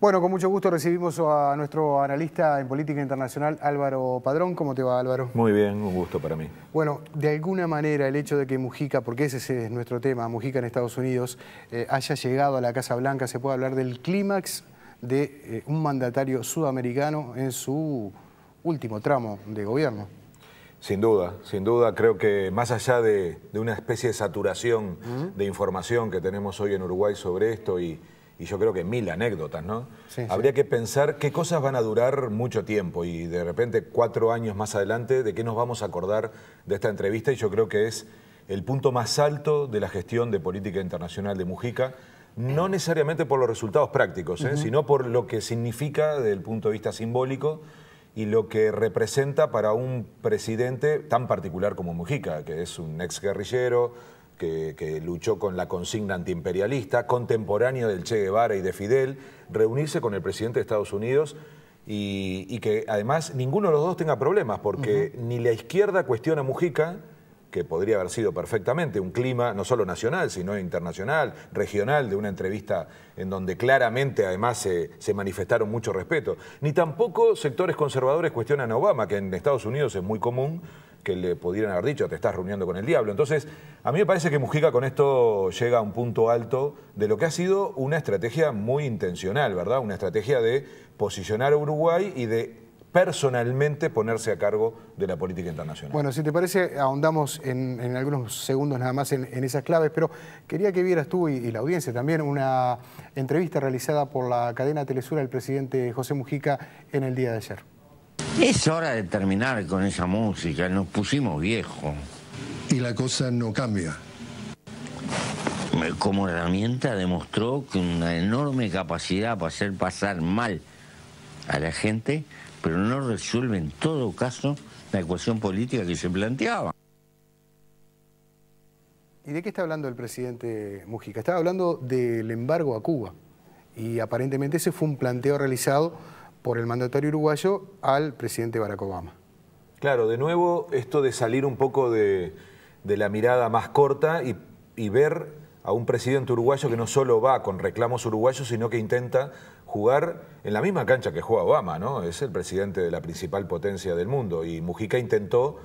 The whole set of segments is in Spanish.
Bueno, con mucho gusto recibimos a nuestro analista en política internacional, Álvaro Padrón. ¿Cómo te va, Álvaro? Muy bien, un gusto para mí. Bueno, de alguna manera el hecho de que Mujica, porque ese es nuestro tema, Mujica en Estados Unidos, haya llegado a la Casa Blanca, se puede hablar del clímax de un mandatario sudamericano en su último tramo de gobierno. Sin duda, creo que más allá de una especie de saturación de información que tenemos hoy en Uruguay sobre esto y yo creo que 1000 anécdotas, ¿no? Sí, Habría que pensar qué cosas van a durar mucho tiempo y de repente 4 años más adelante de qué nos vamos a acordar de esta entrevista, y yo creo que es el punto más alto de la gestión de política internacional de Mujica, no necesariamente por los resultados prácticos, sino por lo que significa desde el punto de vista simbólico y lo que representa para un presidente tan particular como Mujica, que es un exguerrillero, que luchó con la consigna antiimperialista, contemporáneo del Che Guevara y de Fidel, reunirse con el presidente de Estados Unidos y que además ninguno de los dos tenga problemas, porque ni la izquierda cuestiona a Mujica, que podría haber sido perfectamente un clima no solo nacional, sino internacional, regional, de una entrevista en donde claramente además se manifestaron mucho respeto. Ni tampoco sectores conservadores cuestionan a Obama, que en Estados Unidos es muy común que le pudieran haber dicho, te estás reuniendo con el diablo. Entonces, a mí me parece que Mujica con esto llega a un punto alto de lo que ha sido una estrategia muy intencional, ¿verdad? Una estrategia de posicionar a Uruguay y de personalmente ponerse a cargo de la política internacional. Bueno, si te parece, ahondamos en algunos segundos nada más en esas claves, pero quería que vieras tú y la audiencia también una entrevista realizada por la cadena Telesur al presidente José Mujica en el día de ayer. Es hora de terminar con esa música, nos pusimos viejos. Y la cosa no cambia. Como herramienta demostró que una enorme capacidad para hacer pasar mal a la gente, pero no resuelve en todo caso la ecuación política que se planteaba. ¿Y de qué está hablando el presidente Mujica? Estaba hablando del embargo a Cuba, y aparentemente ese fue un planteo realizado por el mandatario uruguayo al presidente Barack Obama. Claro, de nuevo esto de salir un poco de la mirada más corta y ver a un presidente uruguayo que no solo va con reclamos uruguayos, sino que intenta jugar en la misma cancha que juega Obama, ¿no? Es el presidente de la principal potencia del mundo y Mujica intentó,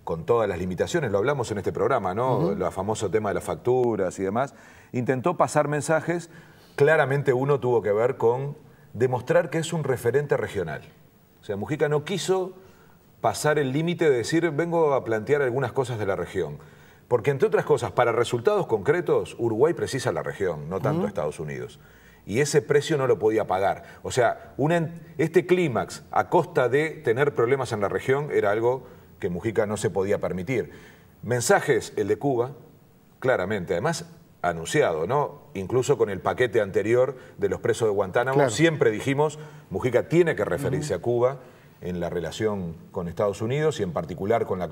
con todas las limitaciones, lo hablamos en este programa, ¿no? El famoso tema de las facturas y demás, intentó pasar mensajes. Claramente uno tuvo que ver con demostrar que es un referente regional. O sea, Mujica no quiso pasar el límite de decir, vengo a plantear algunas cosas de la región. Porque, entre otras cosas, para resultados concretos, Uruguay precisa la región, no tanto Estados Unidos. Y ese precio no lo podía pagar. O sea, este clímax a costa de tener problemas en la región era algo que Mujica no se podía permitir. Mensajes, el de Cuba, claramente, además anunciado, ¿no? Incluso con el paquete anterior de los presos de Guantánamo, claro. Siempre dijimos, Mujica tiene que referirse a Cuba en la relación con Estados Unidos y en particular con la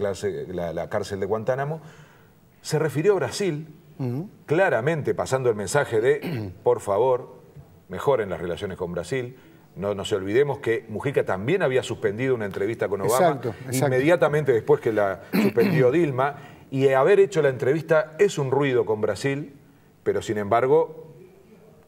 cárcel de Guantánamo. Se refirió a Brasil, claramente pasando el mensaje de, por favor, mejoren las relaciones con Brasil. No nos olvidemos que Mujica también había suspendido una entrevista con Obama inmediatamente después que la suspendió Dilma, y haber hecho la entrevista es un ruido con Brasil, pero sin embargo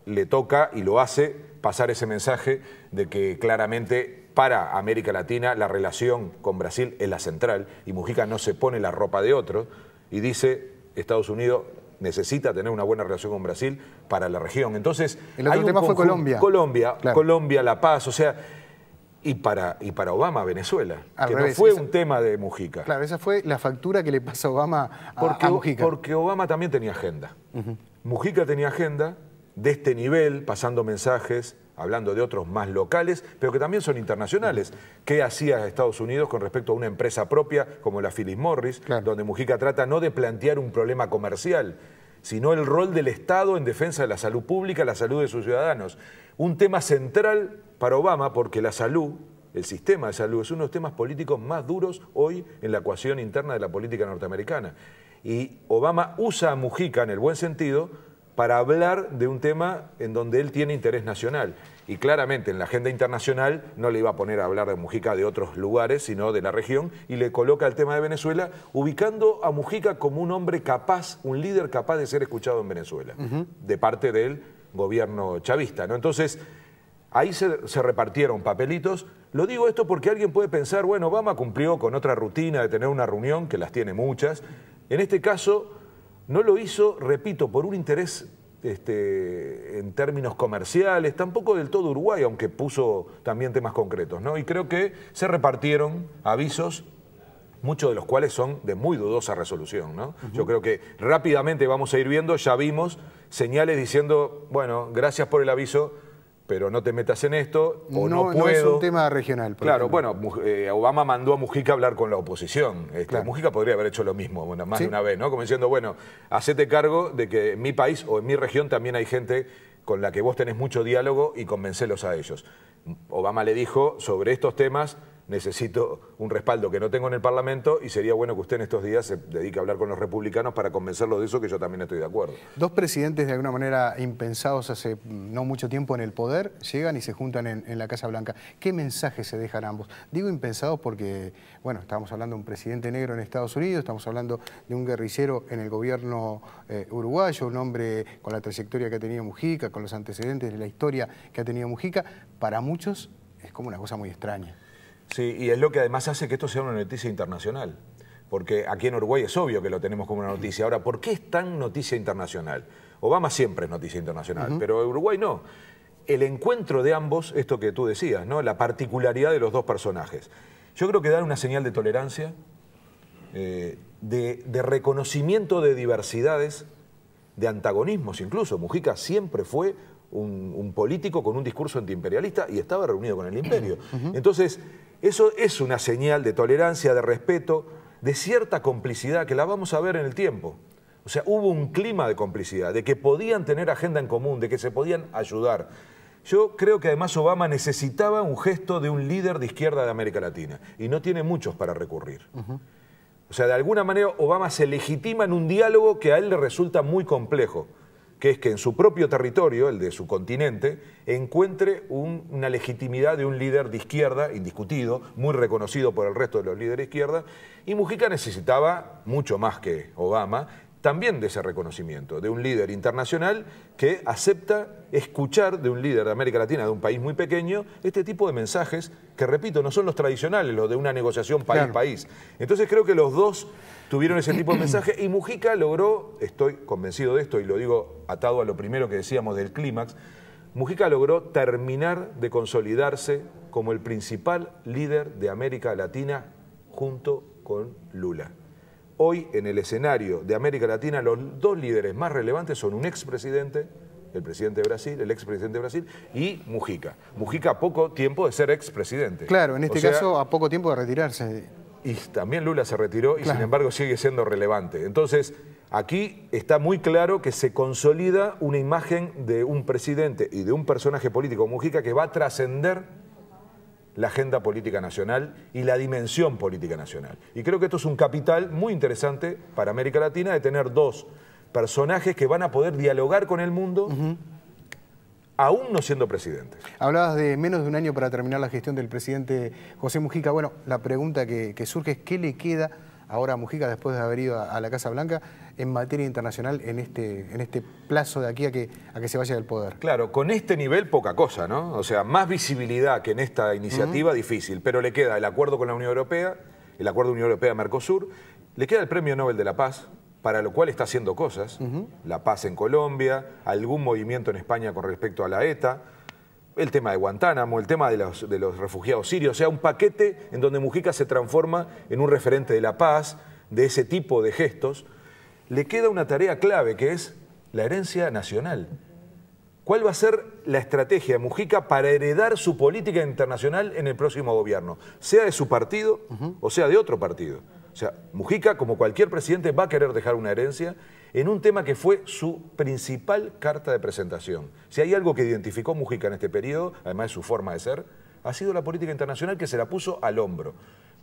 le toca y lo hace pasar ese mensaje de que claramente para América Latina la relación con Brasil es la central y Mujica no se pone la ropa de otro y dice Estados Unidos necesita tener una buena relación con Brasil para la región. Entonces, el otro tema fue Colombia. Claro. Colombia, La Paz, o sea, y para Obama, Venezuela, que no fue un tema de Mujica. Claro, esa fue la factura que le pasa a Obama a Mujica. Porque Obama también tenía agenda. Mujica tenía agenda de este nivel, pasando mensajes, hablando de otros más locales, pero que también son internacionales. ¿Qué hacía Estados Unidos con respecto a una empresa propia como la Philip Morris, claro, donde Mujica trata no de plantear un problema comercial, sino el rol del Estado en defensa de la salud pública, la salud de sus ciudadanos? Un tema central para Obama porque la salud, el sistema de salud, es uno de los temas políticos más duros hoy en la ecuación interna de la política norteamericana. Y Obama usa a Mujica, en el buen sentido, para hablar de un tema en donde él tiene interés nacional. Y claramente en la agenda internacional no le iba a poner a hablar de Mujica de otros lugares, sino de la región, y le coloca el tema de Venezuela, ubicando a Mujica como un hombre capaz, un líder capaz de ser escuchado en Venezuela, de parte del gobierno chavista, ¿no? Entonces, Ahí se repartieron papelitos. Lo digo esto porque alguien puede pensar, bueno, Obama cumplió con otra rutina de tener una reunión, que las tiene muchas. En este caso no lo hizo, repito, por un interés en términos comerciales, tampoco del todo Uruguay, aunque puso también temas concretos, ¿no? Y creo que se repartieron avisos, muchos de los cuales son de muy dudosa resolución, ¿no? Yo creo que rápidamente vamos a ir viendo, ya vimos señales diciendo, bueno, gracias por el aviso, pero no te metas en esto, o no puedo. No es un tema regional. Claro, bueno, Obama mandó a Mujica a hablar con la oposición. Claro. Mujica podría haber hecho lo mismo, bueno, más de una vez, ¿no? Como diciendo, bueno, hacete cargo de que en mi país o en mi región también hay gente con la que vos tenés mucho diálogo y convencelos a ellos. Obama le dijo, sobre estos temas necesito un respaldo que no tengo en el Parlamento y sería bueno que usted en estos días se dedique a hablar con los republicanos para convencerlos de eso, que yo también estoy de acuerdo. Dos presidentes de alguna manera impensados hace no mucho tiempo en el poder, llegan y se juntan en la Casa Blanca. ¿Qué mensaje se dejan ambos? Digo impensados porque, bueno, estamos hablando de un presidente negro en Estados Unidos, estamos hablando de un guerrillero en el gobierno uruguayo, un hombre con la trayectoria que ha tenido Mujica, con los antecedentes de la historia que ha tenido Mujica. Para muchos es como una cosa muy extraña. Sí, y es lo que además hace que esto sea una noticia internacional. Porque aquí en Uruguay es obvio que lo tenemos como una noticia. Ahora, ¿por qué es tan noticia internacional? Obama siempre es noticia internacional, pero Uruguay no. El encuentro de ambos, esto que tú decías, ¿no? La particularidad de los dos personajes. Yo creo que dan una señal de tolerancia, de reconocimiento de diversidades, de antagonismos incluso. Mujica siempre fue un político con un discurso antiimperialista y estaba reunido con el imperio. Entonces, eso es una señal de tolerancia, de respeto, de cierta complicidad que la vamos a ver en el tiempo. O sea, hubo un clima de complicidad, de que podían tener agenda en común, de que se podían ayudar. Yo creo que además Obama necesitaba un gesto de un líder de izquierda de América Latina y no tiene muchos para recurrir. O sea, de alguna manera Obama se legitima en un diálogo que a él le resulta muy complejo, que es que en su propio territorio, el de su continente, encuentre una legitimidad de un líder de izquierda, indiscutido, muy reconocido por el resto de los líderes de izquierda, y Mujica necesitaba, mucho más que Obama, también de ese reconocimiento, de un líder internacional que acepta escuchar de un líder de América Latina, de un país muy pequeño, este tipo de mensajes que, repito, no son los tradicionales, los de una negociación país-país. Entonces creo que los dos tuvieron ese tipo de mensaje y Mujica logró, estoy convencido de esto y lo digo atado a lo primero que decíamos del clímax, Mujica logró terminar de consolidarse como el principal líder de América Latina junto con Lula. Hoy en el escenario de América Latina los dos líderes más relevantes son un expresidente, el presidente de Brasil, el expresidente de Brasil, y Mujica. Mujica a poco tiempo de ser expresidente. Claro, en este caso a poco tiempo de retirarse. Y también Lula se retiró y sin embargo sigue siendo relevante. Entonces, aquí está muy claro que se consolida una imagen de un presidente y de un personaje político, Mujica, que va a trascender la agenda política nacional y la dimensión política nacional. Y creo que esto es un capital muy interesante para América Latina de tener dos personajes que van a poder dialogar con el mundo aún no siendo presidentes. Hablabas de menos de un año para terminar la gestión del presidente José Mujica. Bueno, la pregunta que surge es ¿qué le queda ahora a Mujica después de haber ido a la Casa Blanca en materia internacional en este plazo de aquí a que se vaya del poder? Claro, con este nivel poca cosa, ¿no? O sea, más visibilidad que en esta iniciativa difícil, pero le queda el acuerdo con la Unión Europea, el acuerdo Unión Europea-Mercosur, le queda el Premio Nobel de la Paz, para lo cual está haciendo cosas, la paz en Colombia, algún movimiento en España con respecto a la ETA, el tema de Guantánamo, el tema de los refugiados sirios, o sea, un paquete en donde Mujica se transforma en un referente de la paz, de ese tipo de gestos. Le queda una tarea clave que es la herencia nacional. ¿Cuál va a ser la estrategia de Mujica para heredar su política internacional en el próximo gobierno? Sea de su partido o sea de otro partido. O sea, Mujica, como cualquier presidente, va a querer dejar una herencia en un tema que fue su principal carta de presentación. Si hay algo que identificó Mujica en este periodo, además de su forma de ser, ha sido la política internacional que se la puso al hombro.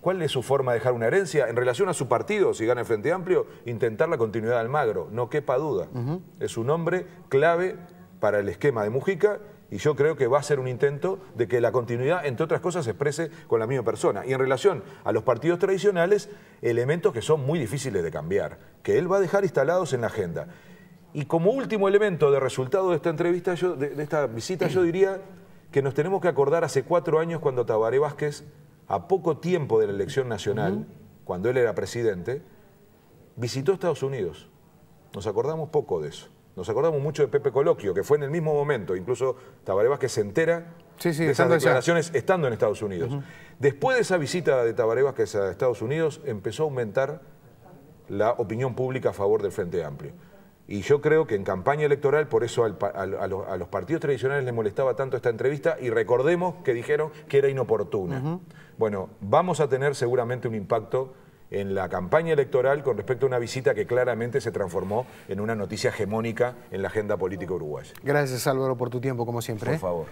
¿Cuál es su forma de dejar una herencia? En relación a su partido, si gana el Frente Amplio, intentar la continuidad de Almagro, no quepa duda. Es un hombre clave para el esquema de Mujica y yo creo que va a ser un intento de que la continuidad, entre otras cosas, se exprese con la misma persona. Y en relación a los partidos tradicionales, elementos que son muy difíciles de cambiar, que él va a dejar instalados en la agenda. Y como último elemento de resultado de esta entrevista, de esta visita, yo diría que nos tenemos que acordar hace 4 años cuando Tabaré Vázquez, a poco tiempo de la elección nacional, cuando él era presidente, visitó Estados Unidos. Nos acordamos poco de eso. Nos acordamos mucho de Pepe Coloquio, que fue en el mismo momento. Incluso Tabaré Vázquez se entera de esas declaraciones estando en Estados Unidos. Después de esa visita de Tabaré Vázquez a Estados Unidos, empezó a aumentar la opinión pública a favor del Frente Amplio. Y yo creo que en campaña electoral, por eso a los partidos tradicionales les molestaba tanto esta entrevista, y recordemos que dijeron que era inoportuna. Bueno, vamos a tener seguramente un impacto en la campaña electoral con respecto a una visita que claramente se transformó en una noticia hegemónica en la agenda política uruguaya. Gracias, Álvaro, por tu tiempo, como siempre. Por favor.